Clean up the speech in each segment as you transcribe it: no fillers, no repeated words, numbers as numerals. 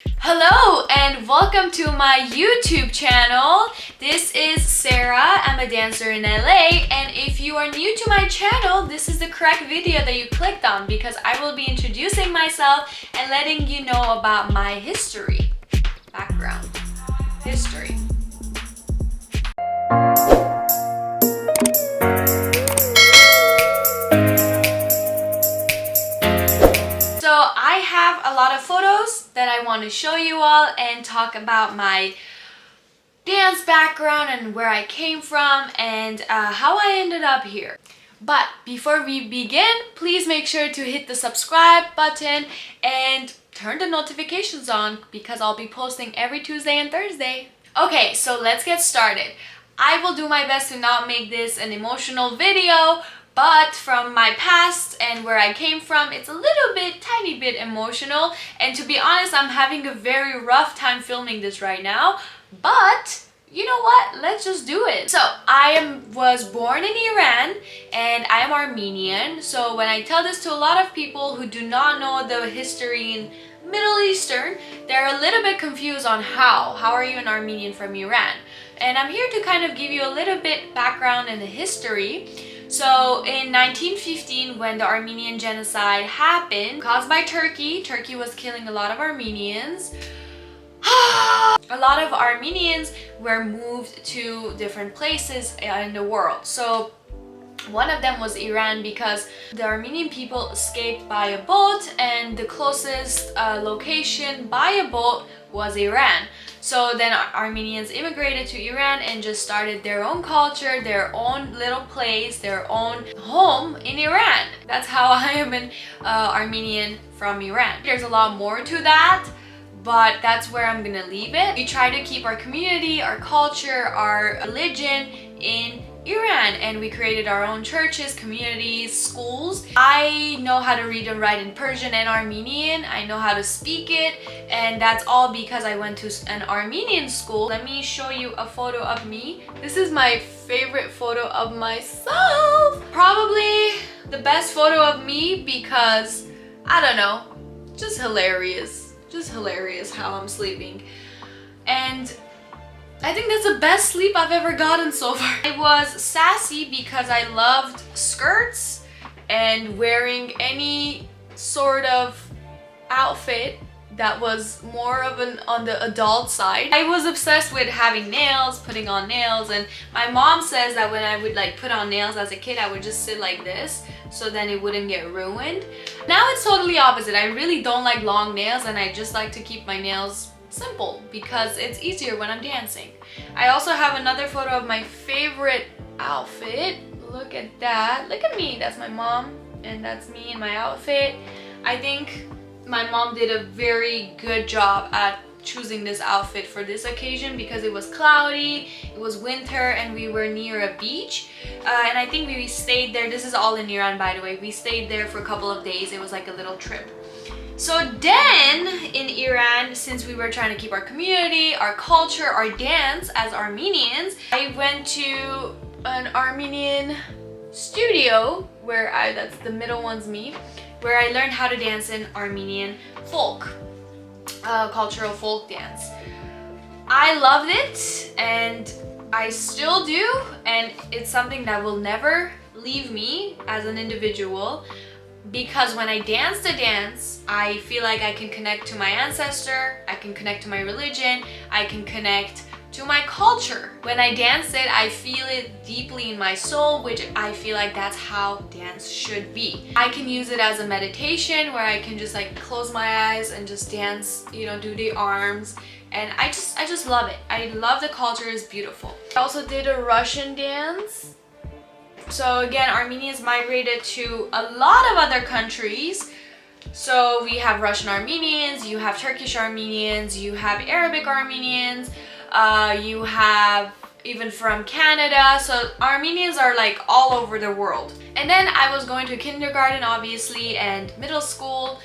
Hello and welcome to my YouTube channel. This is Sarah. I'm a dancer in LA, and if you are new to my channel, this is the correct video that you clicked on because I will be introducing myself and letting you know about my history, background, history. So I have a lot of photos that I want to show you all and talk about my dance background and where I came from and how I ended up here. But before we begin, please make sure to hit the subscribe button and turn the notifications on because I'll be posting every Tuesday and Thursday. Okay, so let's get started. I will do my best to not make this an emotional video, but from my past and where I came from, it's a little bit, tiny bit emotional. And to be honest, I'm having a very rough time filming this right now. But you know what? Let's just do it. So I was born in Iran and I am Armenian. So when I tell this to a lot of people who do not know the history in Middle Eastern, they're a little bit confused on how are you an Armenian from Iran? And I'm here to kind of give you a little bit background in the history. So in 1915, when the Armenian genocide happened, caused by Turkey was killing a lot of Armenians. A lot of Armenians were moved to different places in the world. So one of them was Iran because the Armenian people escaped by a boat and the closest location by a boat was Iran. So then Armenians immigrated to Iran and just started their own culture, their own little place, their own home in Iran. That's how I am an Armenian from Iran. There's a lot more to that, but that's where I'm gonna leave it. We try to keep our community, our culture, our religion in Iran, and we created our own churches, communities, schools. I know how to read and write in Persian and Armenian. I know how to speak it, and that's all because I went to an Armenian school. Let me show you a photo of me. This is my favorite photo of myself. Probably the best photo of me because, I don't know, just hilarious. Just hilarious how I'm sleeping. And I think that's the best sleep I've ever gotten so far. I was sassy because I loved skirts and wearing any sort of outfit that was more of on the adult side. I was obsessed with having nails, putting on nails, and my mom says that when I would like put on nails as a kid, I would just sit like this so then it wouldn't get ruined. Now it's totally opposite. I really don't like long nails and I just like to keep my nails simple because it's easier when I'm dancing. I also have another photo of my favorite outfit. Look at that. Look at me. That's my mom and that's me in my outfit. I think my mom did a very good job at choosing this outfit for this occasion because it was cloudy, it was winter, and we were near a beach. And I think we stayed there. This is all in Iran, by the way. We stayed there for a couple of days. It was like a little trip. So then in Iran, since we were trying to keep our community, our culture, our dance as Armenians, I went to an Armenian studio where that's the middle one's me, where I learned how to dance in Armenian folk, cultural folk dance. I loved it and I still do, and it's something that will never leave me as an individual. Because when I dance the dance, I feel like I can connect to my ancestor, I can connect to my religion, I can connect to my culture. When I dance it, I feel it deeply in my soul, which I feel like that's how dance should be. I can use it as a meditation where I can just like close my eyes and just dance, you know, do the arms. And I just love it. I love the culture, it's beautiful. I also did a Russian dance. So again, Armenians migrated to a lot of other countries. So we have Russian Armenians, you have Turkish Armenians, you have Arabic Armenians, you have even from Canada. So Armenians are like all over the world. And then I was going to kindergarten, obviously, and middle school.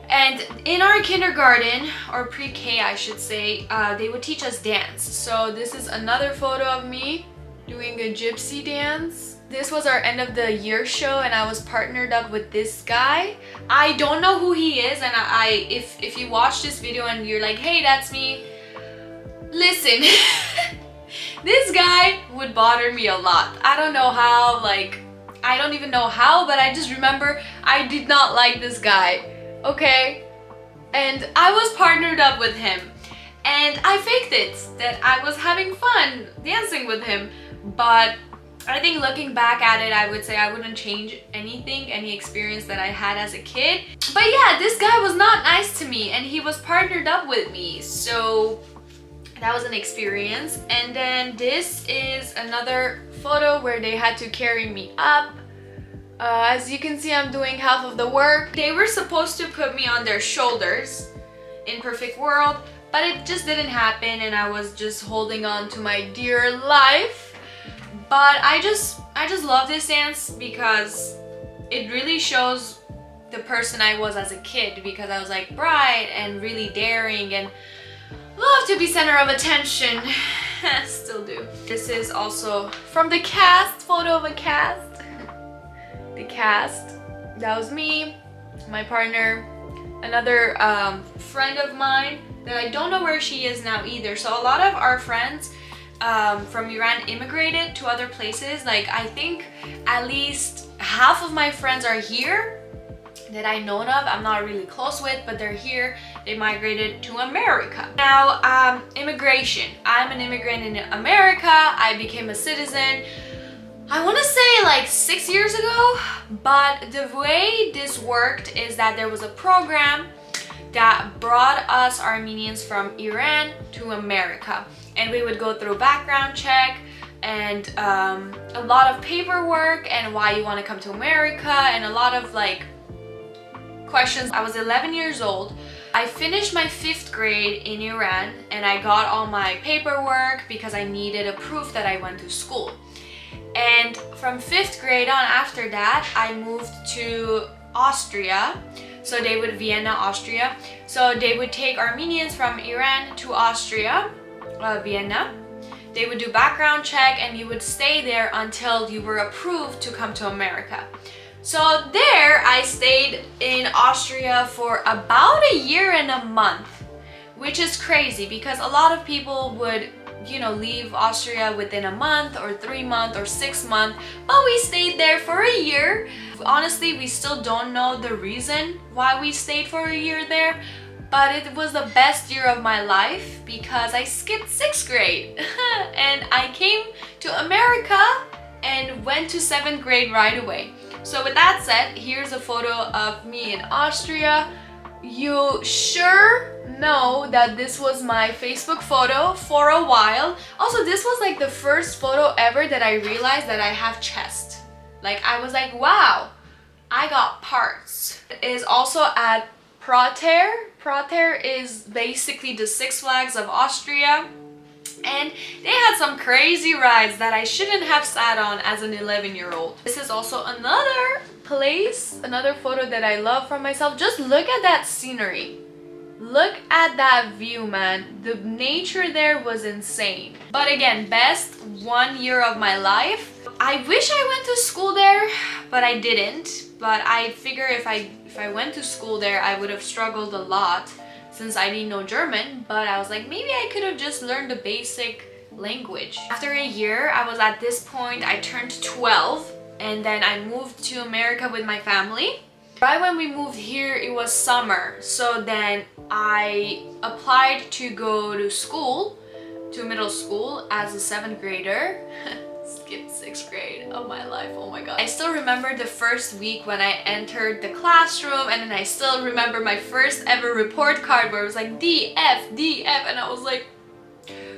And in our kindergarten, or pre-K I should say, they would teach us dance. So this is another photo of me doing a gypsy dance. This was our end of the year show and I was partnered up with this guy. I don't know who he is, and if you watch this video and you're like, hey, that's me, listen. This guy would bother me a lot. I don't know how, like, I don't even know how, but I just remember I did not like this guy, okay? And I was partnered up with him. And I faked it, that I was having fun dancing with him. But I think looking back at it, I would say I wouldn't change anything, any experience that I had as a kid. But yeah, this guy was not nice to me and he was partnered up with me. So that was an experience. And then this is another photo where they had to carry me up. As you can see, I'm doing half of the work. They were supposed to put me on their shoulders in Perfect World, but it just didn't happen and I was just holding on to my dear life. But I just love this dance because it really shows the person I was as a kid, because I was like bright and really daring and love to be center of attention. Still do. This is also from the cast, photo of a cast. The cast. That was me, my partner, another friend of mine that I don't know where she is now either. So a lot of our friends from Iran immigrated to other places. Like, I think at least half of my friends are here that I know of. I'm not really close with, but they're here. They migrated to America. Now, immigration. I'm an immigrant in America. I became a citizen, I want to say like 6 years ago, but the way this worked is that there was a program that brought us Armenians from Iran to America, and we would go through background check and a lot of paperwork and why you want to come to America and a lot of like questions. I was 11 years old. I finished my 5th grade in Iran and I got all my paperwork because I needed a proof that I went to school. And from 5th grade on, after that, I moved to Austria. So they would Vienna, Austria. So they would take Armenians from Iran to Austria, Vienna. They would do background check and you would stay there until you were approved to come to America. So there I stayed in Austria for about a year and a month, which is crazy because a lot of people would, you know, leave Austria within a month or 3 months or 6 months, but we stayed there for a year. Honestly, we still don't know the reason why we stayed for a year there, but it was the best year of my life because I skipped 6th grade and I came to America and went to 7th grade right away. So with that said, here's a photo of me in Austria. You sure know that this was my Facebook photo for a while. Also, this was like the first photo ever that I realized that I have chest. Like, I was like, wow, I got parts. It is also at Prater. Prater is basically the Six Flags of Austria. And they had some crazy rides that I shouldn't have sat on as an 11-year-old. This is also another place, another photo that I love from myself. Just look at that scenery. Look at that view, man. The nature there was insane. But again, best 1 year of my life. I wish I went to school there, but I didn't. But I figure if I went to school there, I would have struggled a lot since I didn't know German. But I was like, maybe I could have just learned the basic language. After a year, I was at this point, I turned 12, and then I moved to America with my family. Right when we moved here, it was summer. So then I applied to go to school, to middle school as a 7th grader. Skipped 6th grade of my life, oh my god. I still remember the first week when I entered the classroom, and then I still remember my first ever report card where it was like D, F, and I was like,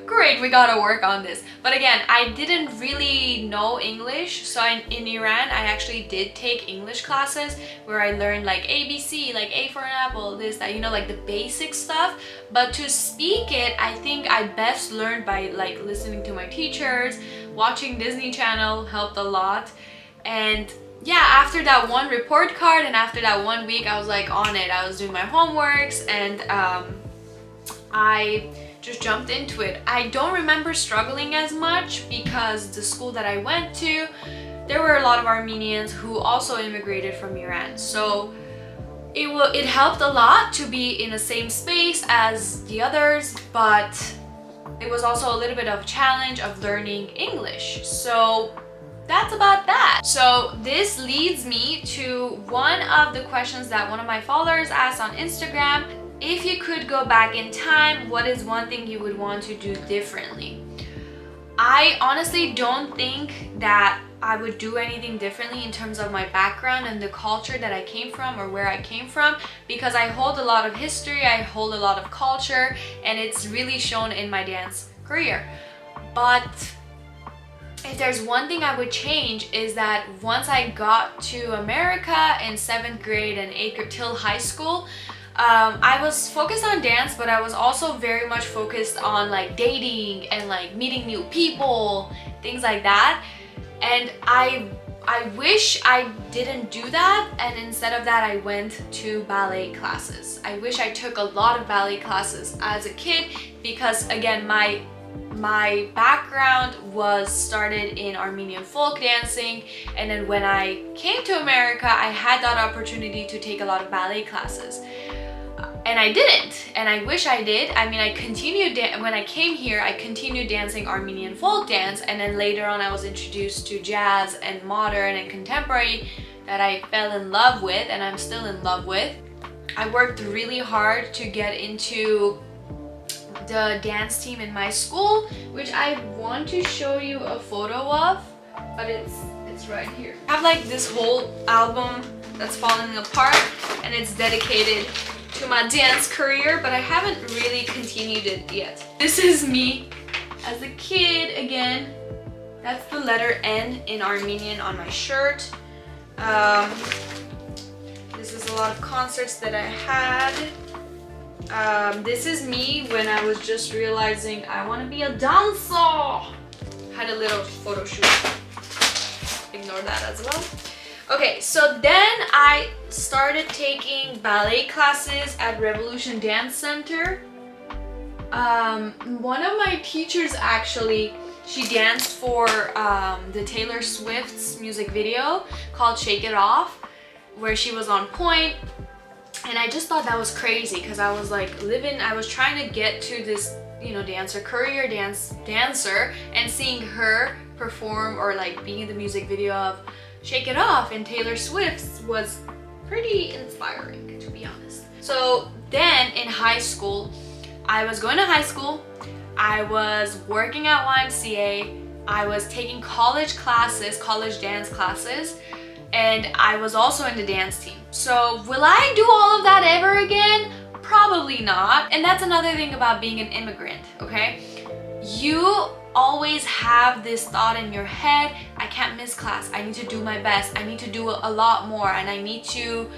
great, we gotta work on this. But again, I didn't really know English, so in Iran I actually did take English classes where I learned like ABC, like A for an apple, this, that, you know, like the basic stuff. But to speak it, I think I best learned by like listening to my teachers. Watching Disney Channel helped a lot. And yeah, after that one report card and after that 1 week, I was like on it. I was doing my homeworks and I just jumped into it. I don't remember struggling as much because the school that I went to, there were a lot of Armenians who also immigrated from Iran. So it helped a lot to be in the same space as the others, but it was also a little bit of a challenge of learning English. So that's about that. So this leads me to one of the questions that one of my followers asked on Instagram. If you could go back in time, what is one thing you would want to do differently? I honestly don't think that I would do anything differently in terms of my background and the culture that I came from or where I came from, because I hold a lot of history, I hold a lot of culture, and it's really shown in my dance career. But if there's one thing I would change is that once I got to America in 7th grade and 8th grade till high school, I was focused on dance, but I was also very much focused on like dating and like meeting new people, things like that. And I wish I didn't do that, and instead of that I went to ballet classes. I wish I took a lot of ballet classes as a kid, because again my background was started in Armenian folk dancing, and then when I came to America I had that opportunity to take a lot of ballet classes. And I didn't, and I wish I did. I mean, I continued, when I came here, I continued dancing Armenian folk dance, and then later on I was introduced to jazz and modern and contemporary that I fell in love with, and I'm still in love with. I worked really hard to get into the dance team in my school, which I want to show you a photo of, but it's right here. I have like this whole album that's falling apart, and it's dedicated to my dance career, but I haven't really continued it yet. This is me as a kid again. That's the letter N in Armenian on my shirt. This is a lot of concerts that I had. This is me when I was just realizing I want to be a dancer. Had a little photo shoot. Ignore that as well. Okay, so then I started taking ballet classes at Revolution Dance Center. One of my teachers actually, she danced for the Taylor Swift's music video called Shake It Off, where she was on point. And I just thought that was crazy, because I was like I was trying to get to this, you know, dancer career, dancer, and seeing her perform or like being in the music video of Shake It Off and Taylor Swift's was pretty inspiring, to be honest. So then in high school, I was going to high school, I was working at YMCA, I was taking college classes, college dance classes, and I was also in the dance team. So will I do all of that ever again? Probably not. And that's another thing about being an immigrant, okay? You always have this thought in your head, I can't miss class, I need to do my best, I need to do a lot more, and I need to,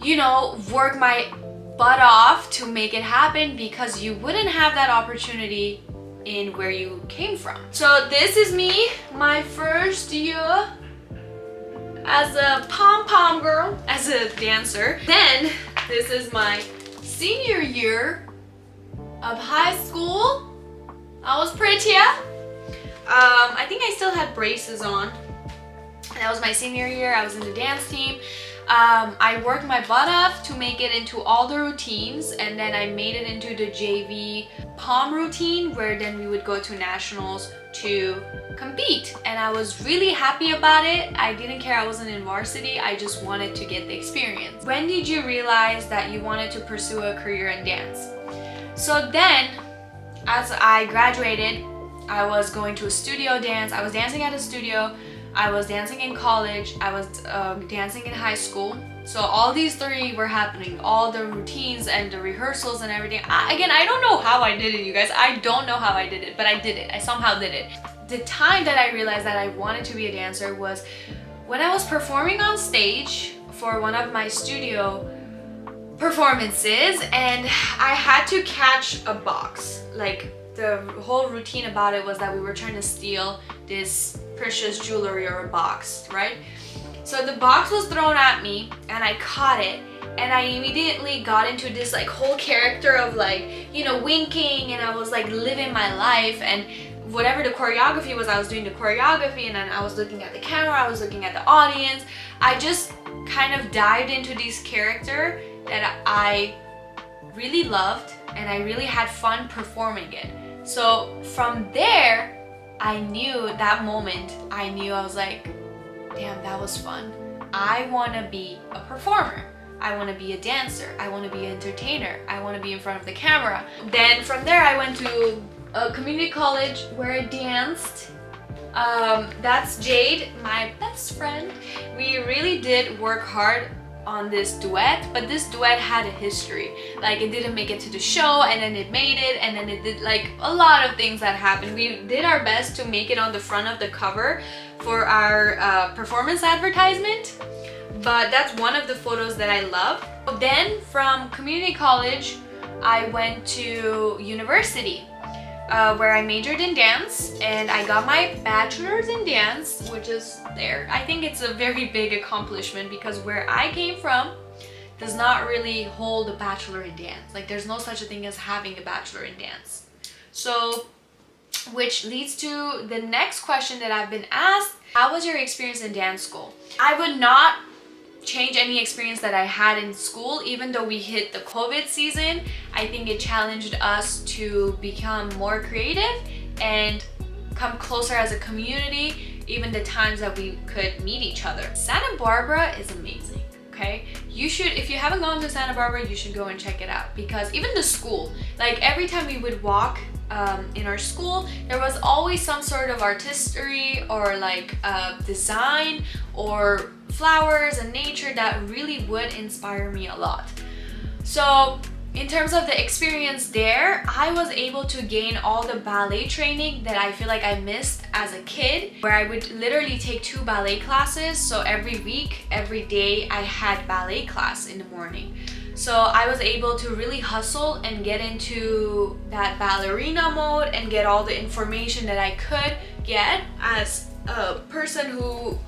you know, work my butt off to make it happen, because you wouldn't have that opportunity in where you came from. So this is me, my first year as a pom-pom girl, as a dancer. Then this is my senior year of high school. I was prettier. I think I still had braces on. That was my senior year. I was in the dance team. I worked my butt off to make it into all the routines, and then I made it into the JV pom routine, where then we would go to nationals to compete, and I was really happy about it. I didn't care I wasn't in varsity, I just wanted to get the experience. When did you realize that you wanted to pursue a career in dance? So then, as I graduated, I was going to a studio dance, I was dancing at a studio, I was dancing in college, I was dancing in high school. So all these three were happening, all the routines and the rehearsals and everything. Again, I don't know how I did it, you guys. I don't know how I did it, but I did it. I somehow did it. The time that I realized that I wanted to be a dancer was when I was performing on stage for one of my studio performances, and I had to catch a box. Like, the whole routine about it was that we were trying to steal this precious jewelry or a box, right? So the box was thrown at me and I caught it, and I immediately got into this like whole character of like, you know, winking, and I was like living my life. And whatever the choreography was, I was doing the choreography, and then I was looking at the camera, I was looking at the audience. I just kind of dived into this character that I really loved, and I really had fun performing it. So from there, I knew that moment, I was like, damn, that was fun. I want to be a performer. I want to be a dancer. I want to be an entertainer. I want to be in front of the camera. Then from there, I went to a community college where I danced. That's Jade, my best friend. We really did work hard on this duet, but this duet had a history. Like, it didn't make it to the show, and then it made it, and then it did, like, a lot of things that happened. We did our best to make it on the front of the cover for our performance advertisement, but that's one of the photos that I love. Then from community college, I went to university, where I majored in dance, and I got my bachelor's in dance, which is there. I think it's a very big accomplishment because where I came from does not really hold a bachelor in dance. Like, there's no such a thing as having a bachelor in dance. So, which leads to the next question that I've been asked: how was your experience in dance school? I would not change any experience that I had in school, even though we hit the COVID season. I think it challenged us to become more creative and come closer as a community, even the times that we could meet each other. Santa Barbara is amazing, okay? You should, if you haven't gone to Santa Barbara, you should go and check it out, because even the school, like every time we would walk in our school, there was always some sort of artistry or like design or flowers and nature that really would inspire me a lot. So in terms of the experience there, I was able to gain all the ballet training that I feel like I missed as a kid, where I would literally take 2 ballet classes. So every week, every day, I had ballet class in the morning. So I was able to really hustle and get into that ballerina mode and get all the information that I could get as a person who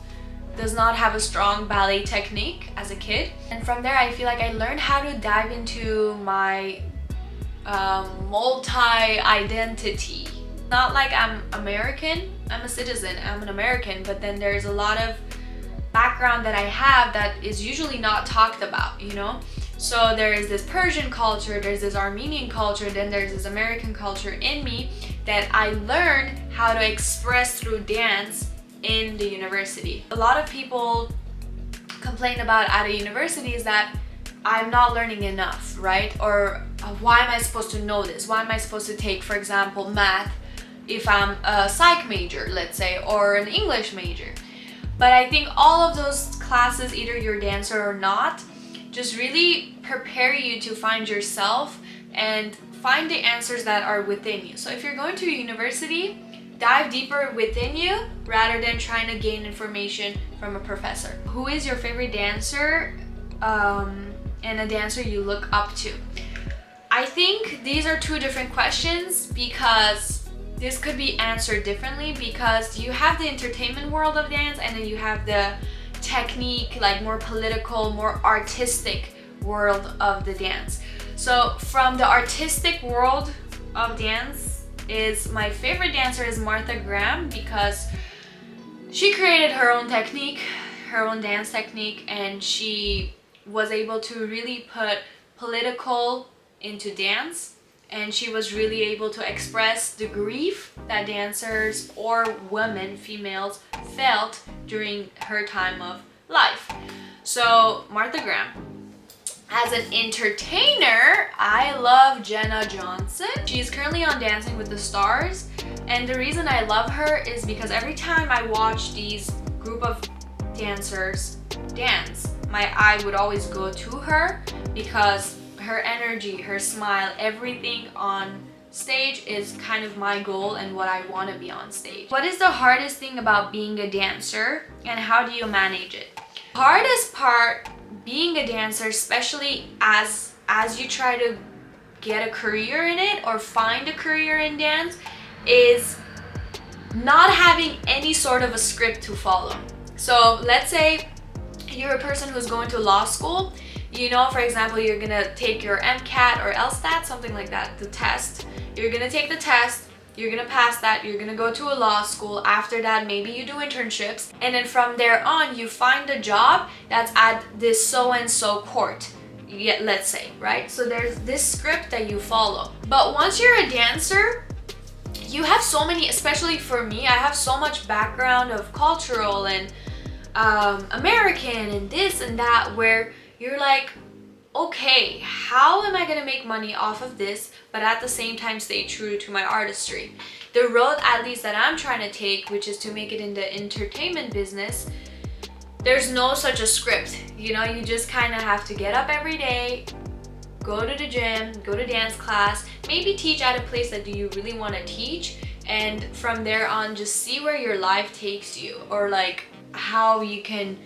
does not have a strong ballet technique as a kid. And from there, I feel like I learned how to dive into my multi-identity. Not like I'm American, I'm a citizen, I'm an American, but then there's a lot of background that I have that is usually not talked about, you know? So there is this Persian culture, there's this Armenian culture, then there's this American culture in me that I learned how to express through dance in the university. A lot of people complain about at a university is that I'm not learning enough, right? Or why am I supposed to know this? Why am I supposed to take, for example, math if I'm a psych major, let's say, or an English major? But I think all of those classes, either you're a dancer or not, just really prepare you to find yourself and find the answers that are within you. So if you're going to a university, dive deeper within you rather than trying to gain information from a professor. Who is your favorite dancer and a dancer you look up to? I think these are 2 different questions, because this could be answered differently, because you have the entertainment world of dance and then you have the technique, like more political, more artistic world of the dance. So from the artistic world of dance, is my favorite dancer is Martha Graham, because she created her own technique, her own dance technique, and she was able to really put political into dance, and she was really able to express the grief that dancers or women, females, felt during her time of life. So Martha Graham. As an entertainer, I love Jenna Johnson. She's currently on Dancing with the Stars, and the reason I love her is because every time I watch these group of dancers dance, my eye would always go to her, because her energy, her smile, everything on stage is kind of my goal and what I want to be on stage. What is the hardest thing about being a dancer, and how do you manage it? Hardest part being a dancer, especially as you try to get a career in it or find a career in dance, is not having any sort of a script to follow. So let's say you're a person who's going to law school. You know, for example, you're gonna take your MCAT or LSAT, something like that, the test. You're gonna take the test, you're gonna pass that, you're gonna go to a law school. After that, maybe you do internships, and then from there on, you find a job that's at this so-and-so court. Yeah, let's say, right? So there's this script that you follow. But once you're a dancer, you have so many, especially for me, I have so much background of cultural and American and this and that, where you're like, okay, how am I gonna make money off of this, but at the same time stay true to my artistry? The road, at least that I'm trying to take, which is to make it in the entertainment business, there's no such a script. You know, you just kind of have to get up every day, go to the gym, go to dance class, maybe teach at a place that you really want to teach, and from there on just see where your life takes you, or like how you can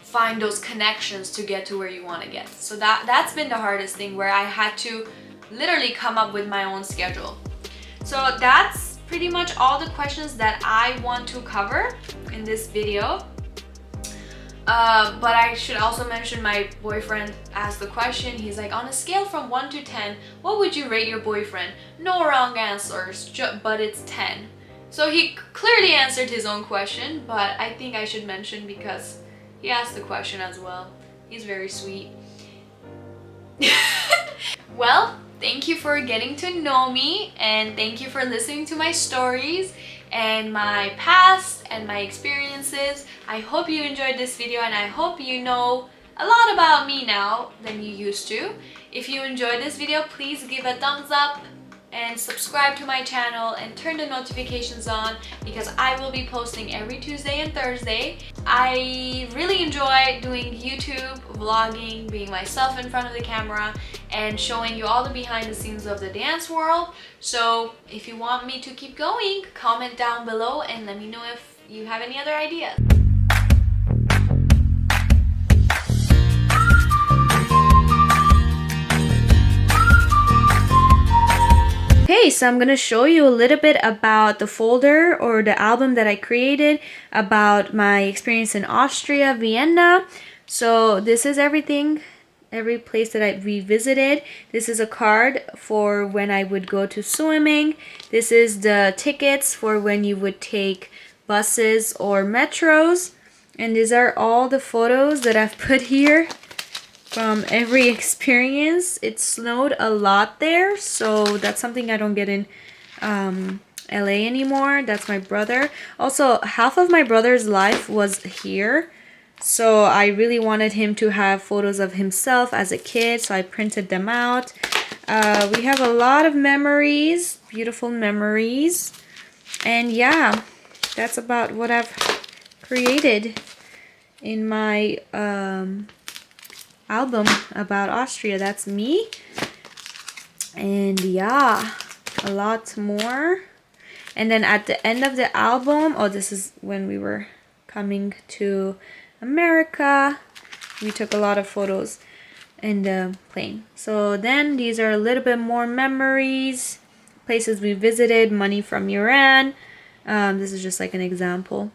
find those connections to get to where you want to get. So that's been the hardest thing, where I had to literally come up with my own schedule. So that's pretty much all the questions that I want to cover in this video. But I should also mention my boyfriend asked the question. He's like, on a scale from 1 to 10, what would you rate your boyfriend? No wrong answers, but it's 10. So he clearly answered his own question, but I think I should mention because he asked the question as well. He's very sweet. Well, thank you for getting to know me, and thank you for listening to my stories and my past and my experiences. I hope you enjoyed this video, and I hope you know a lot about me now than you used to. If you enjoyed this video, please give a thumbs up and subscribe to my channel and turn the notifications on, because I will be posting every Tuesday and Thursday. I really enjoy doing YouTube, vlogging, being myself in front of the camera, and showing you all the behind the scenes of the dance world. So if you want me to keep going, comment down below and let me know if you have any other ideas. Okay, so I'm gonna show you a little bit about the folder or the album that I created about my experience in Austria, Vienna. So this is everything, every place that I revisited. This is a card for when I would go to swimming. This is the tickets for when you would take buses or metros. And these are all the photos that I've put here from every experience. It snowed a lot there, so that's something I don't get in LA anymore. That's my brother. Also, half of my brother's life was here, so I really wanted him to have photos of himself as a kid, so I printed them out. We have a lot of memories, beautiful memories, and yeah, that's about what I've created in my album about Austria. That's me, and yeah, a lot more. And then at the end of the album, oh, this is when we were coming to America. We took a lot of photos in the plane. So then these are a little bit more memories, places we visited, money from Iran. This is just like an example.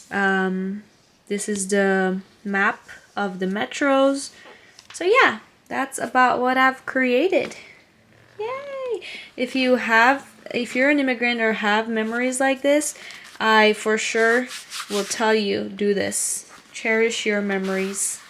This is the map of the metros. So yeah, that's about what I've created. Yay! If you're an immigrant or have memories like this, I for sure will tell you, do this. Cherish your memories.